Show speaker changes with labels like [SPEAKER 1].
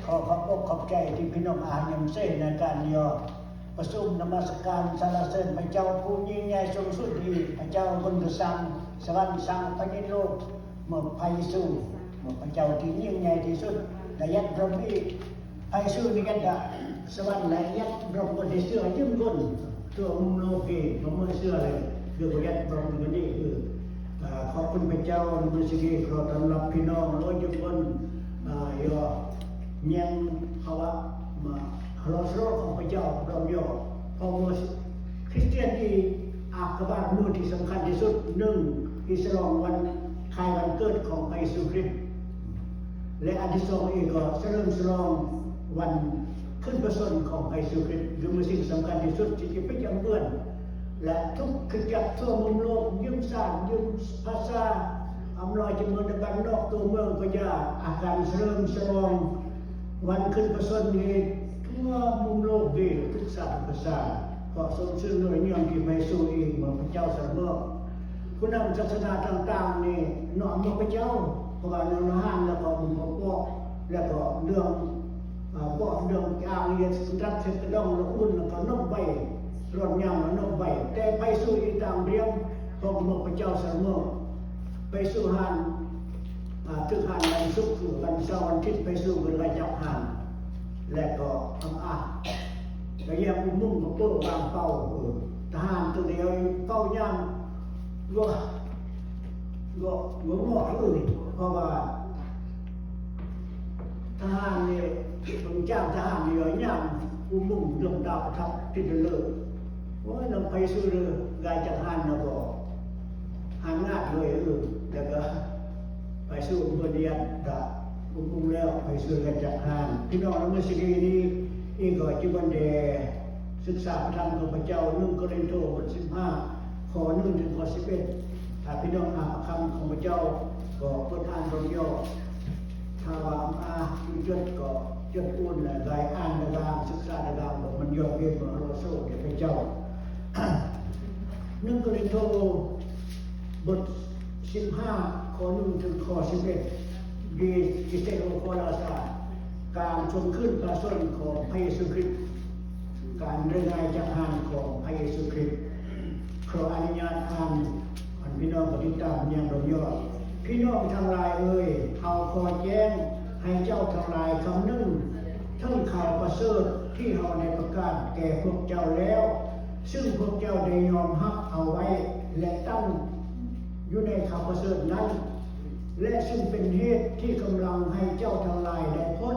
[SPEAKER 1] ขอขอบอกขอบใจที่พี่น้องอายังเส้นในการยอประชุมนมัสการสรรเสริญพระเจ้าผู้ยิ่งใหญ่สูงสุดดีพระเจ้าบนกษัตริย์สวรรค์สังพระนิโรธเมื่อพระเยซูเมื่อพระเจ้าที่ยิ่งใหญ่ที่สุดและยัดพระมีพระเยซูนี่กันดาสวรรค์และยัดพระพุทธเสื้อยืมก้นตัวมุมโลกีผมไม่เสื้อเลยเรื่องยัดพระพุทธนี่ขอบคุณพระเจ้าบุษกีขอต้อนรับพี่น้องโดยยืมก้นยอเมียนภาวะมาฮลอสโรของพระเจ้าเราโยพอมคริสเตียนที่อากาบาตมือที่สำคัญที่สุดหนึ่งที่ฉลองวันคล้ายวันเกิดของพระเยซูคริสต์และอันที่สองอีกก็เฉลิมฉลองวันขึ้นพระชนม์ของพระเยซูคริสต์คือเป็นสิ่งสำคัญที่สุดที่จะเป็นอย่างเพื่อนและทุกขจักรทั่วมุมโลกยืมสารยืมภาษาอำลอยจำนวนกันนอกตัวเมืองก็จะอาการเฉลิมฉลองวันขึ้นพระชนม์นี้ทั่วมุมโลกดีทุกศาสตร์ภาษาเพราะทรงชื่อหน่วยนิยมที่พระเยซูเองเหมือนพระเจ้าสรรเสริญผู้นำศาสนาต่างๆนี่น้อมพระเจ้าเพราะว่าเรื่องอาหารแล้วก็มุมของพวกแล้วก็เรื่องพวกเรื่องอ่างเรียนสุนัขเสกดองแล้วอุ่นแล้วก็นกใบรอนยำแล้วนกใบแต่พระเยซูอีกตามเรียงพระองค์พระเจ้าสรรเสริญไปสู่หานถึงหานวันศุกร์วันเสาร์วันอาทิตย์ไปสู่เป็นไรจับหานและก็ทำแล้วยังมุ่งกับเปิ้ลวางเป้าทหารตัวเดียวเป้าย่างก็งอเพราะว่าทหารเนี่ยต้องจ้างทหารเดียวย่างมุ่งลงดาวทับที่จะเลิกว่าเราไปสู่เรือกายจากหานนะก็หางาดเลยแล้วก็ไปสู่เมืองเดียนก็มุ่งแล้วไปสู่กายจากหานพี่น้องเราเมื่อสิกีนี้อีกก็จีบันเดศึกษาพระธรรมของพระเจ้า1 โครินธ์บท 15 ข้อ 1 ถึงข้อ 11ถ้าพี่น้องอ่านคำของพระเจ้าก็เปิดอ่านตรงย่อถ้าว่าจดก็จดอุ่นและรายอ่านในการศึกษาในการบอกมันย่อเรียนของเราโซ่เดี๋ยวพระเจ้า 1 โครินธ์บท 15 ข้อ 1 ถึงข้อ 11ดีกิเตโรโคลาสาการชมขึ้นพระชนม์ของพระเยซูคริสต์การเรื่องรายจากหานของพระเยซูคริสต์ขออนุญาตอ่านพี่น้องปฏิตามอย่างรย่อพี่น้องทั้งหลายเขาขอแจ้งให้เจ้าทั้งหลายคำนึงทั้งข่าวประเสริฐที่เราได้ประกาศแก่พวกเจ้าแล้วซึ่งพวกเจ้าได้ยอมรับเอาไว้และตั้งอยู่ในข่าวประเสริฐนั้นและซึ่งเป็นเหตุที่กำลังให้เจ้าทั้งหลายได้พ้น